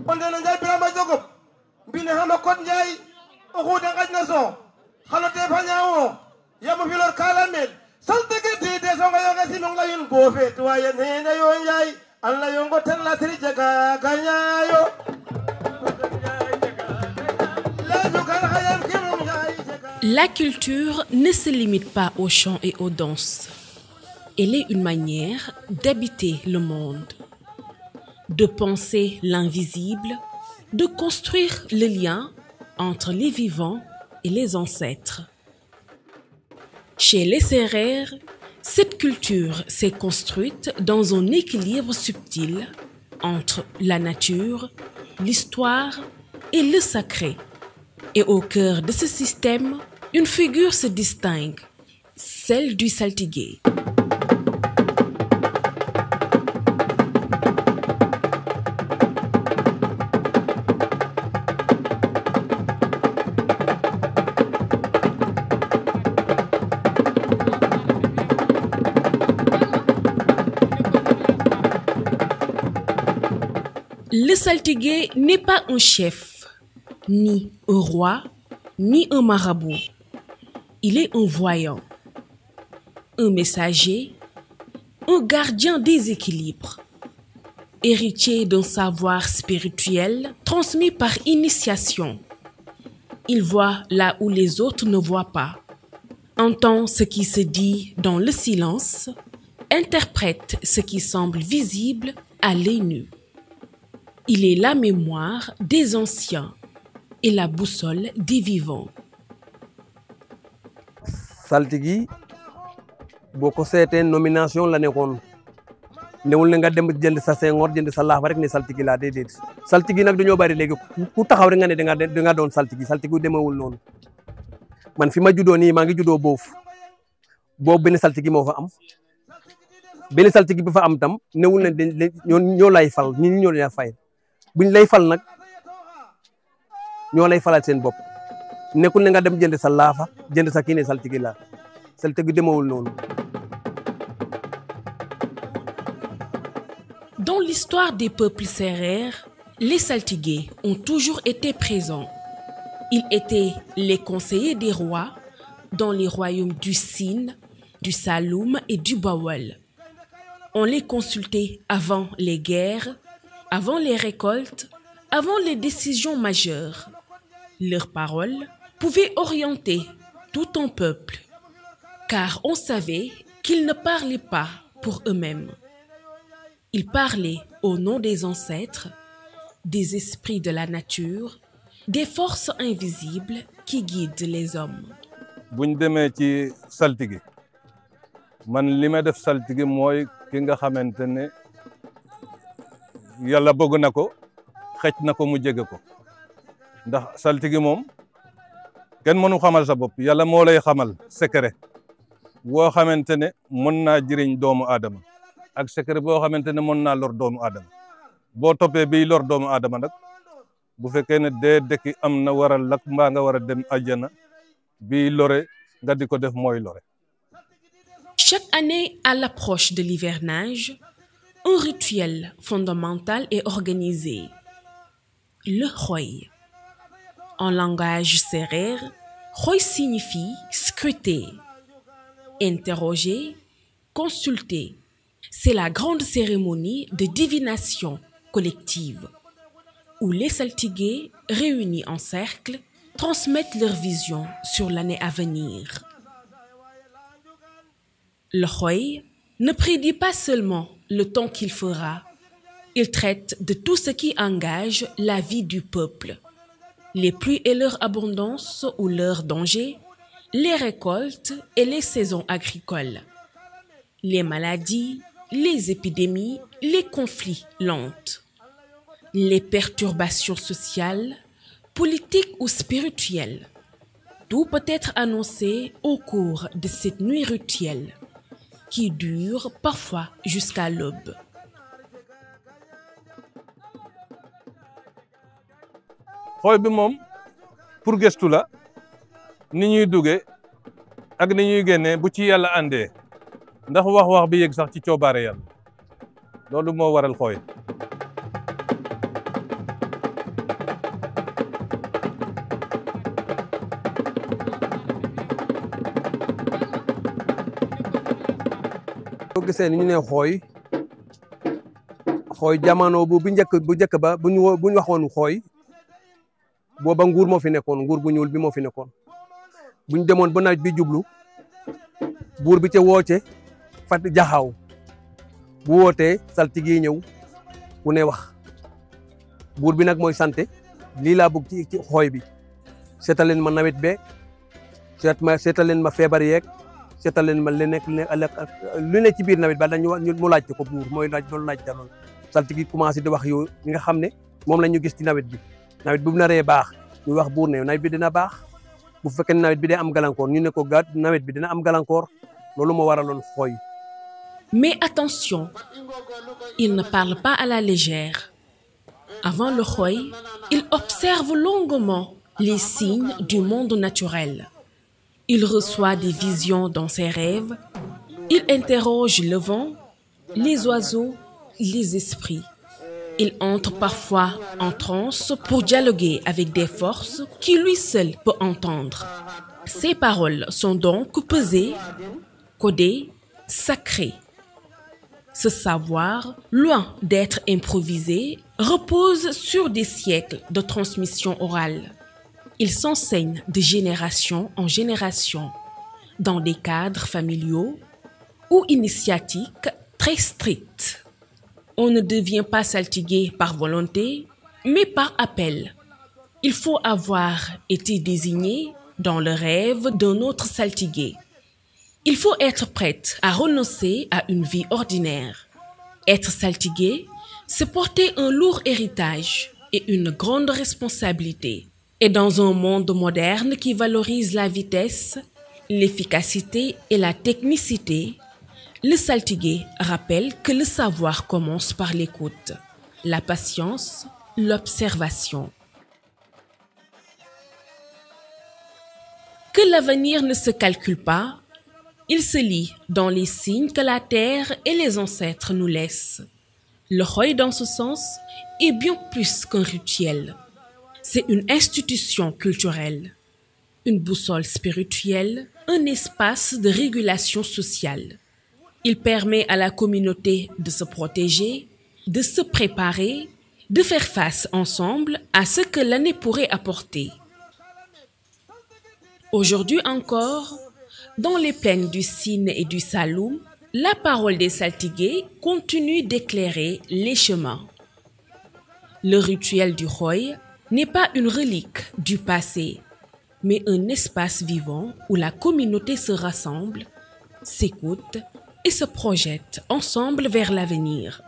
onde no Njaay Birama Jogob mbine hama kot Njaay o xuude ngajna so xalote fañawo yamo filor kalamel saltege tide songa yoga sinong layun bofe tuwaye nene yo Njaay alla yongo ten la tri jaga ganyayo La culture ne se limite pas aux chants et aux danses. Elle est une manière d'habiter le monde, de penser l'invisible, de construire le lien entre les vivants et les ancêtres. Chez les Sérères, cette culture s'est construite dans un équilibre subtil entre la nature, l'histoire et le sacré. Et au cœur de ce système, une figure se distingue, celle du saltigué. Le saltigué n'est pas un chef, ni un roi, ni un marabout. Il est un voyant, un messager, un gardien des équilibres, héritier d'un savoir spirituel transmis par initiation. Il voit là où les autres ne voient pas, entend ce qui se dit dans le silence, interprète ce qui semble visible à l'œil nu. Il est la mémoire des anciens et la boussole des vivants. Saltigi boko seeteen nomination la nekkoon newul ne nga dem jënd sa Senghor jënd sa laafa rek ne saltigi laa déedéet saltigi nag dañoo bari léegi ku taxaw rek nga ne da nga doon saltigi demewul noonu man fi ma juddoo nii maa ngi juddoo boofu benn saltigi moo fa am benn saltigi bi fa am tam newul ne ñoo lay fal ñoo lay fay buñ lay fal nag ñoo lay falal seen bopp nekkul ne nga dem jënd sa laafa jënd sa kii ne saltigi la saltigi demewul noonu. Dans l'histoire des peuples sérères, les saltigués ont toujours été présents. Ils étaient les conseillers des rois dans les royaumes du Sine, du Saloum et du Bawol. On les consultait avant les guerres, avant les récoltes, avant les décisions majeures. Leurs paroles pouvaient orienter tout un peuple, car on savait qu'ils ne parlaient pas pour eux-mêmes. Ils parlaient au nom des ancêtres, des esprits de la nature, des forces invisibles qui guident les hommes. buñ demee ci saltigi man li ma def saltigi mooy ki nga xamante ne yàlla bëgg na ko xëcc na ko mu jege ko ndax saltigi moom kenn mënu xamal sa bopp yàlla moo lay xamal secret boo xamante ne mën naa jëriñ doomu aadama ak secret boo xamante ne mën naa lor doomu aadama boo toppee biy lor doomu aadama nag bu fekkee ne dee dëkki am na waral lak mbaa nga war a dem àjjana biy lore nga di ko def mooy lore. Chaque année, à l'approche de l'hivernage, un rituel fondamental est organisé, le Xoy. En langage sérère, Xoy signifie scruter, interroger, consulter. C'est la grande cérémonie de divination collective, où les saltigués, réunis en cercle, transmettent leur vision sur l'année à venir. Le Xoy ne prédit pas seulement le temps qu'il fera, il traite de tout ce qui engage la vie du peuple. Les pluies et leur abondance ou leur danger, les récoltes et les saisons agricoles, les maladies, les épidémies, les conflits lents, les perturbations sociales, politiques ou spirituelles. Tout peut être annoncé au cours de cette nuit rituelle qui dure parfois jusqu'à l'aube. Xoy bi moom pour gëstu la ni ñuy duggee ak ni ñuy génnee bu ci yàlla àndee ndax wax bi yegg sax ci coobaare yàlla loolu moo waral Xoy. gisee ni ñu ne xooy jamono bu njëkk ba bu ñu waxoon xooy booba nguur moo fi nekkoon nguur bu ñuul bi moo fi nekkoon bu ñu demoon ba nawet bi jublu buur bi ca wooce fat jaxaaw bu wootee saltige yi ñëw ku ne wax buur bi nag mooy santé lii laa bëgg ci xooy bi seetal leen ma nawet be seetal leen ma feebar yeeg seetal leen ma lu ne ci biir nawet ba dañu mu laajte ko buur mooy loolu laaj daloon saltige yi commencé di wax yow ñi nga xam ne moom la ñu gis ci nawet bi nawet bu naree baax ñu wax buur ne nawet bi dina baax bu fekkee nawet bi day am gàllankoor ñu ne ko nawet bi dina am gàllankoor loolu moo waraloon xooy. Mais attention, il ne parle pas à la légère. Avant le Khoy, il observe longuement les signes du monde naturel. Il reçoit des visions dans ses rêves. Il interroge le vent, les oiseaux, les esprits. Il entre parfois en transe pour dialoguer avec des forces qui lui seul peut entendre. Ses paroles sont donc pesées, codées, sacrées. Ce savoir, loin d'être improvisé, repose sur des siècles de transmission orale. Il s'enseigne de génération en génération, dans des cadres familiaux ou initiatiques très stricts. On ne devient pas saltigué par volonté, mais par appel. Il faut avoir été désigné dans le rêve d'un autre saltigué. Il faut être prête à renoncer à une vie ordinaire. Être saltigué, c'est porter un lourd héritage et une grande responsabilité. Et dans un monde moderne qui valorise la vitesse, l'efficacité et la technicité, le saltigué rappelle que le savoir commence par l'écoute, la patience, l'observation. Que l'avenir ne se calcule pas, il se lie dans les signes que la terre et les ancêtres nous laissent. Le Khoy, dans ce sens, est bien plus qu'un rituel. C'est une institution culturelle, une boussole spirituelle, un espace de régulation sociale. Il permet à la communauté de se protéger, de se préparer, de faire face ensemble à ce que l'année pourrait apporter. Aujourd'hui encore, dans les plaines du Sine et du Saloum, la parole des saltigués continue d'éclairer les chemins. Le rituel du Khoy n'est pas une relique du passé, mais un espace vivant où la communauté se rassemble, s'écoute et se projette ensemble vers l'avenir.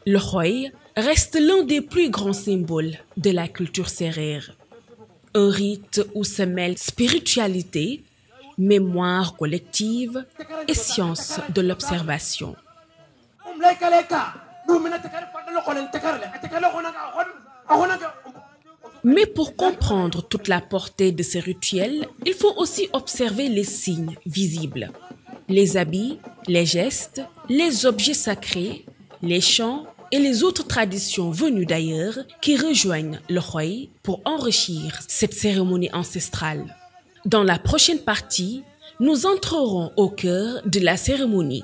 Le Khoy reste l'un des plus grands symboles de la culture sérère. Un rite où se mêlent spiritualité, mémoire collective et science de l'observation. Mais pour comprendre toute la portée de ces rituels, il faut aussi observer les signes visibles. Les habits, les gestes, les objets sacrés, les chants et les autres traditions venues d'ailleurs qui rejoignent le Khoy pour enrichir cette cérémonie ancestrale. Dans la prochaine partie, nous entrerons au cœur de la cérémonie.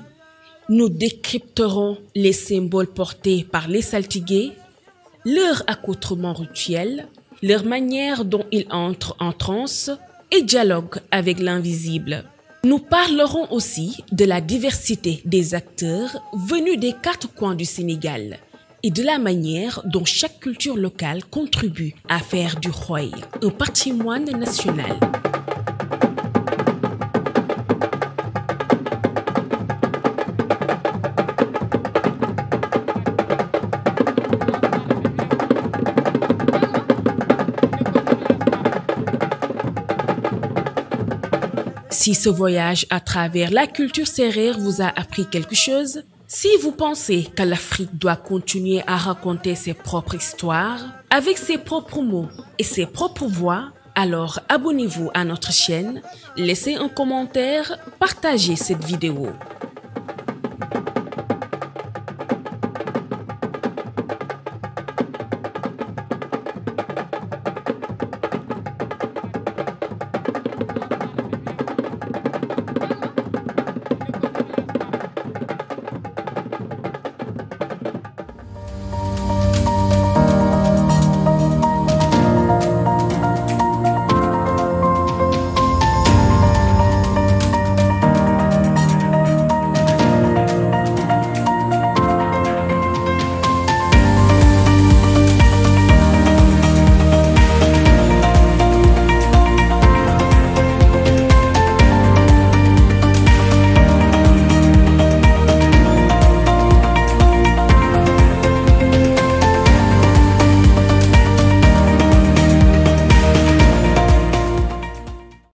Nous décrypterons les symboles portés par les saltigués, leur accoutrement rituel, leur manière dont ils entrent en transe et dialoguent avec l'invisible. Nous parlerons aussi de la diversité des acteurs venus des 4 coins du Sénégal et de la manière dont chaque culture locale contribue à faire du Khoy un patrimoine national. Si ce voyage à travers la culture sérère vous a appris quelque chose, si vous pensez que l'Afrique doit continuer à raconter ses propres histoires, avec ses propres mots et ses propres voix, alors abonnez-vous à notre chaîne, laissez un commentaire, partagez cette vidéo.